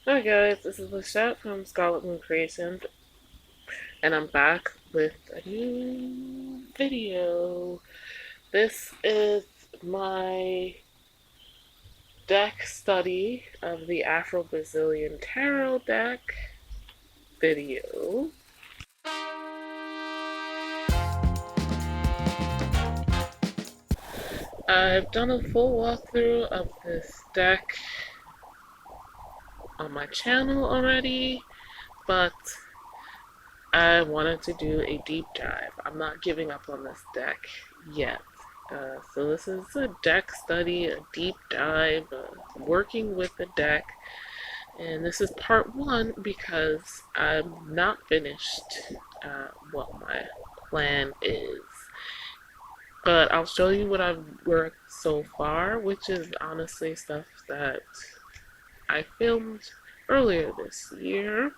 Hi guys, this is Lashette from Scarlet Moon Creations, and I'm back with a new video. This is my deck study of the Afro-Brazilian Tarot deck video. I've done a full walkthrough of this deck on my channel already, but I wanted to do a deep dive. I'm not giving up on this deck yet. So this is a deck study, a deep dive, working with the deck. And this is part one because I'm not finished what my plan is. But I'll show you what I've worked so far, which is honestly stuff that I filmed earlier this year,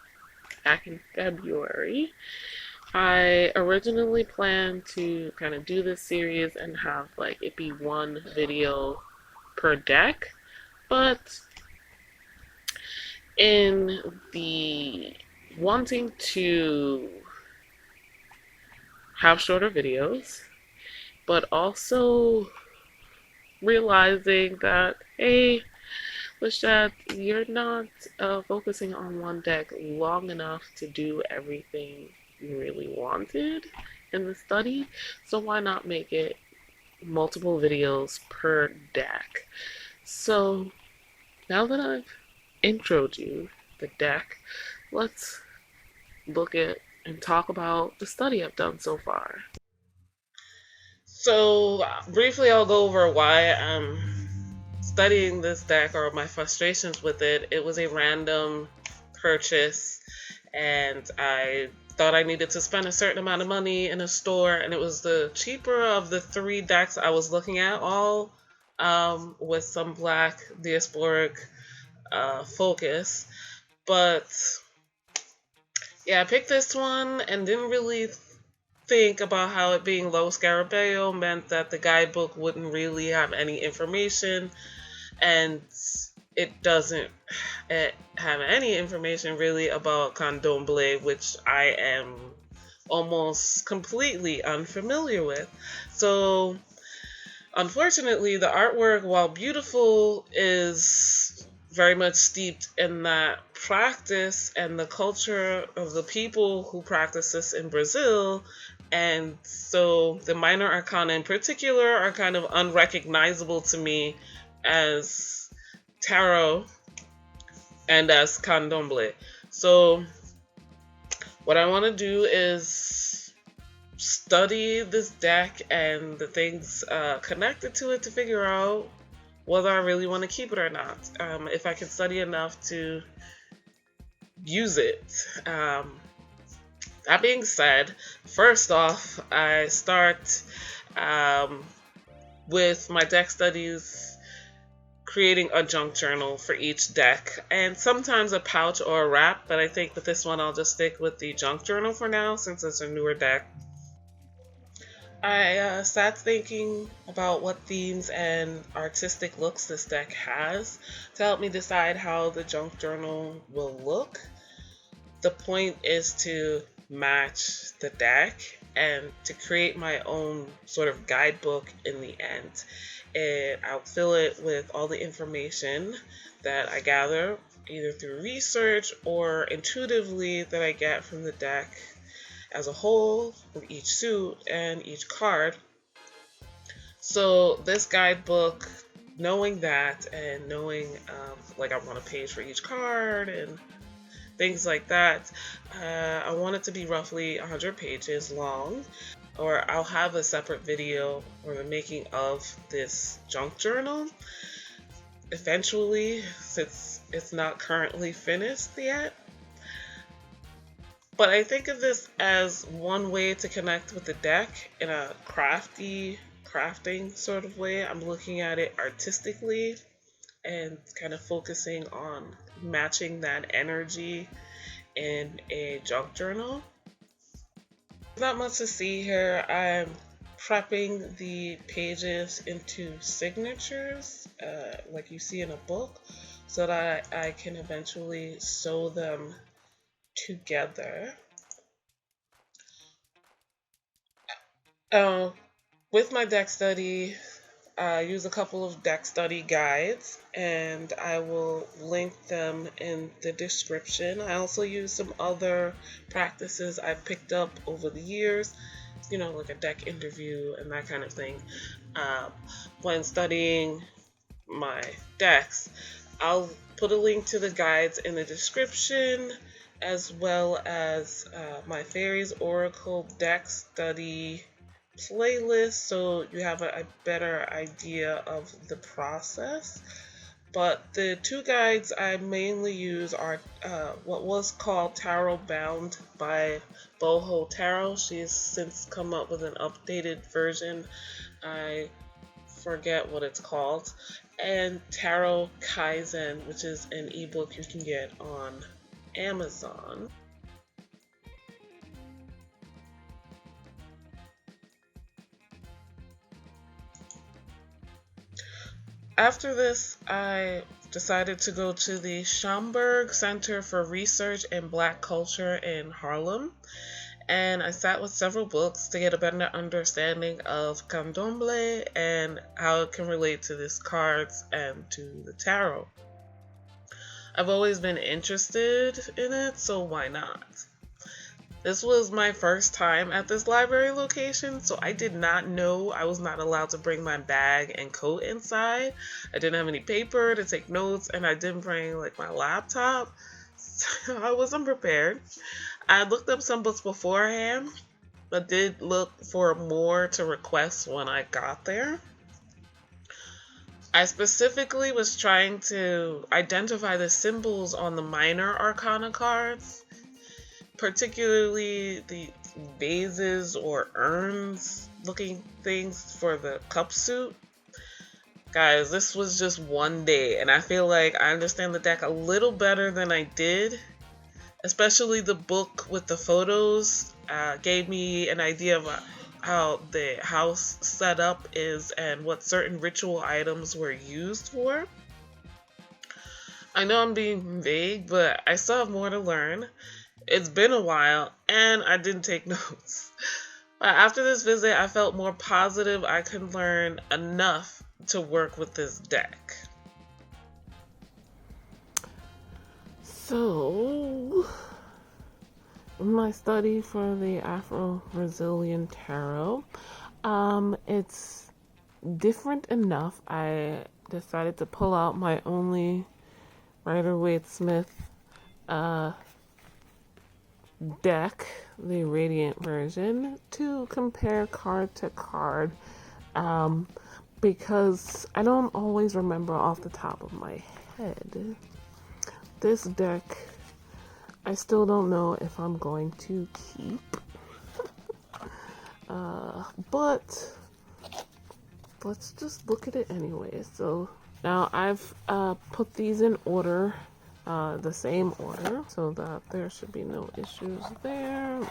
back in February. I originally planned to kind of do this series and have like it be one video per deck, but in the wanting to have shorter videos, but also realizing that, hey, Lashette, you're not focusing on one deck long enough to do everything you really wanted in the study, so why not make it multiple videos per deck? So now that I've introed you the deck, let's look at and talk about the study I've done so far. So briefly I'll go over why I'm studying this deck or my frustrations with it. It was a random purchase and I thought I needed to spend a certain amount of money in a store, and it was the cheaper of the three decks I was looking at, all with some black diasporic focus. But yeah, I picked this one and didn't really think about how it being low scarabeo meant that the guidebook wouldn't really have any information, and it doesn't have any information really about candomblé, which I am almost completely unfamiliar with. So unfortunately, the artwork, while beautiful, is very much steeped in that practice and the culture of the people who practice this in Brazil. And so the minor arcana in particular are kind of unrecognizable to me as tarot and as candomblé. So what I want to do is study this deck and the things connected to it to figure out whether I really want to keep it or not. If I can study enough to use it. That being said, first off, I start with my deck studies, creating a junk journal for each deck, and sometimes a pouch or a wrap, but I think with this one I'll just stick with the junk journal for now since it's a newer deck. I sat thinking about what themes and artistic looks this deck has to help me decide how the junk journal will look. The point is to match the deck and to create my own sort of guidebook in the end. And I'll fill it with all the information that I gather either through research or intuitively that I get from the deck as a whole, with each suit and each card. So this guidebook, knowing that and knowing like I want a page for each card and things like that, I want it to be roughly 100 pages long, or I'll have a separate video or the making of this junk journal eventually, since it's not currently finished yet. But I think of this as one way to connect with the deck in a crafting sort of way. I'm looking at it artistically and kind of focusing on matching that energy in a junk journal. Not much to see here. I'm prepping the pages into signatures like you see in a book, so that I can eventually sew them together. Uh, with my deck study, I use a couple of deck study guides, and I will link them in the description. I also use some other practices I've picked up over the years, like a deck interview and that kind of thing. When studying my decks, I'll put a link to the guides in the description, as well as my Fairies Oracle deck study playlist, so you have a better idea of the process. But the two guides I mainly use are what was called Tarot Bound by Boho Tarot. She's since come up with an updated version. I forget what it's called. And Tarot Kaizen, which is an ebook you can get on Amazon. After this, I decided to go to the Schomberg Center for Research in Black Culture in Harlem, and I sat with several books to get a better understanding of candomblé and how it can relate to these cards and to the tarot. I've always been interested in it, so why not? This was my first time at this library location, so I did not know I was not allowed to bring my bag and coat inside. I didn't have any paper to take notes, and I didn't bring my laptop, so I wasn't prepared. I looked up some books beforehand, but did look for more to request when I got there. I specifically was trying to identify the symbols on the minor arcana cards, particularly the vases or urns looking things for the cup suit. Guys, this was just one day, and I feel like I understand the deck a little better than I did. Especially the book with the photos gave me an idea of how the house setup is and what certain ritual items were used for. I know I'm being vague, but I still have more to learn. It's been a while, and I didn't take notes. But after this visit, I felt more positive I could learn enough to work with this deck. So, in my study for the Afro-Brazilian Tarot, it's different enough. I decided to pull out my only Rider-Waite-Smith deck, the Radiant version, to compare card to card, because I don't always remember off the top of my head. This deck, I still don't know if I'm going to keep, but let's just look at it anyway. So now I've put these in order, the same order, so that there should be no issues there.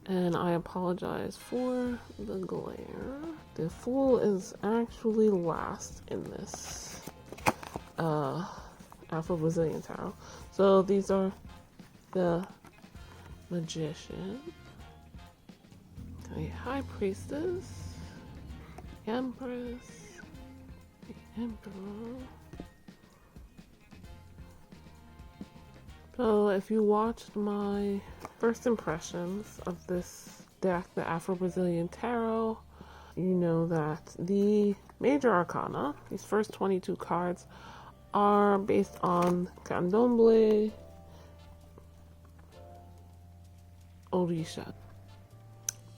And I apologize for the glare. The Fool is actually last in this Afro-Brazilian Tarot. So these are the Magician, the High Priestess, the Empress, the Emperor. So if you watched my first impressions of this deck, the Afro-Brazilian Tarot, you know that the major arcana, these first 22 cards, are based on candomblé, orisha.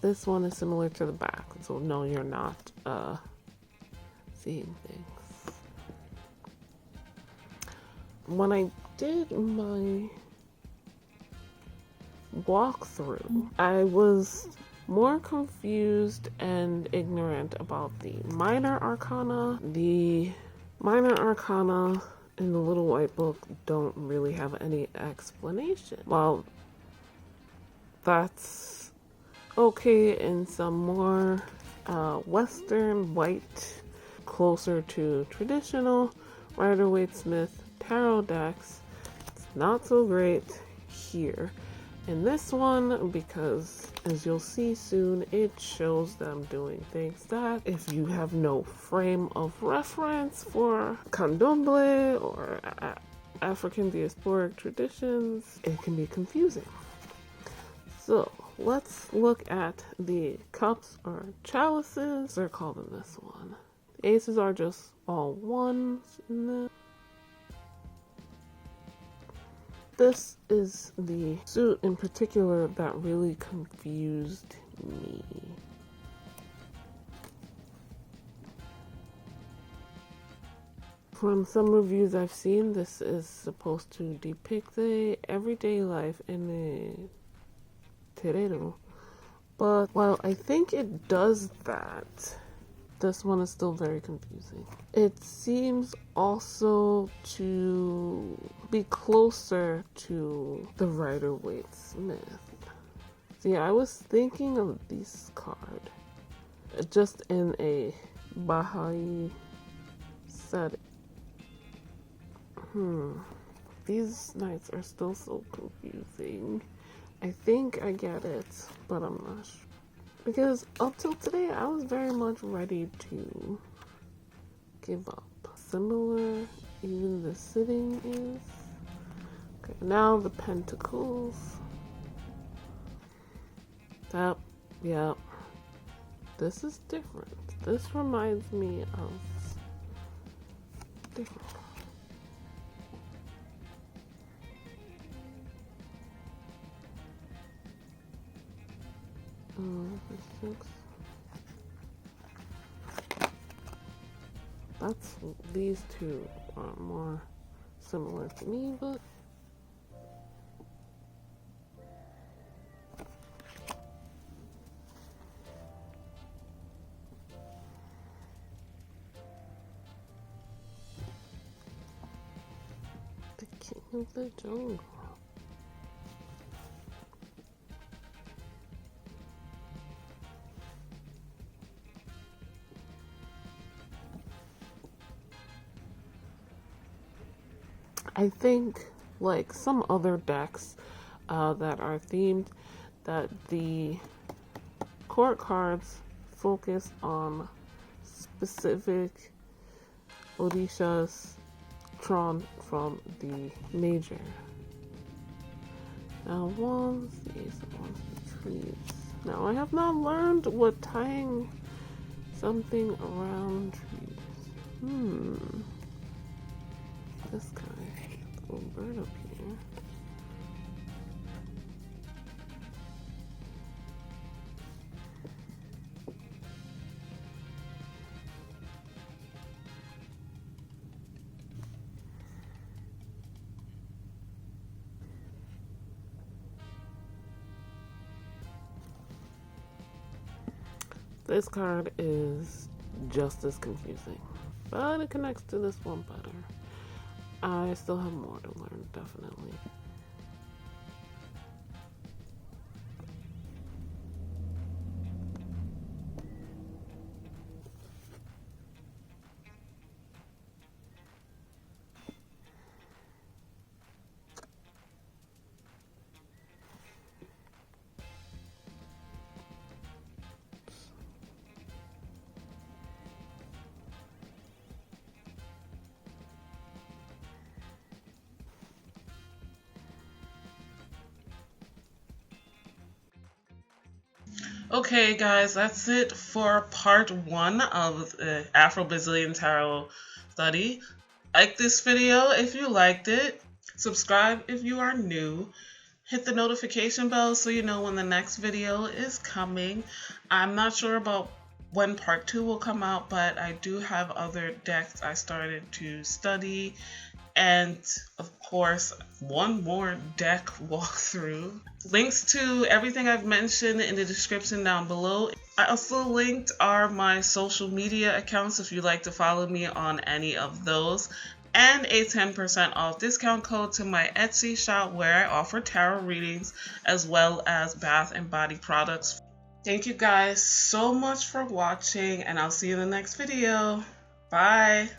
This one is similar to the back, so no, you're not seeing things. When I did my walkthrough, I was more confused and ignorant about the minor arcana. The minor arcana in the Little White Book don't really have any explanation. Well, that's okay in some more Western, white, closer to traditional Rider-Waite-Smith tarot decks, it's not so great here. In this one, because as you'll see soon, it shows them doing things that if you have no frame of reference for candomblé or African diasporic traditions, it can be confusing. So let's look at the cups or chalices. They're called in this one. The aces are just all ones in this. This is the suit in particular that really confused me. From some reviews I've seen, this is supposed to depict the everyday life in a terreiro. But while I think it does that, this one is still very confusing. It seems also to be closer to the Rider-Waite-Smith. See, I was thinking of this card just in a Baha'i setting. These knights are still so confusing. I think I get it, but I'm not sure. Because up till today, I was very much ready to give up. Similar, even the sitting is. Okay, now the pentacles. Yep. This is different. This reminds me of different. That's, these two are more similar to me, but the King of the Jungle. I think, like some other decks that are themed, that the court cards focus on specific orishas drawn from the major. Now, wands, the ace of wands, the trees. Now, I have not learned what tying something around trees. This guy. Little bird up here. This card is just as confusing, but it connects to this one better. I still have more to learn, definitely. Okay, guys, that's it for part 1 of the Afro-Brazilian Tarot study. Like this video if you liked it. Subscribe if you are new. Hit the notification bell so you know when the next video is coming. I'm not sure about when part 2 will come out, but I do have other decks I started to study. And of course, one more deck walkthrough. Links to everything I've mentioned in the description down below. I also linked are my social media accounts if you'd like to follow me on any of those. And a 10% off discount code to my Etsy shop where I offer tarot readings as well as bath and body products. Thank you guys so much for watching, and I'll see you in the next video. Bye!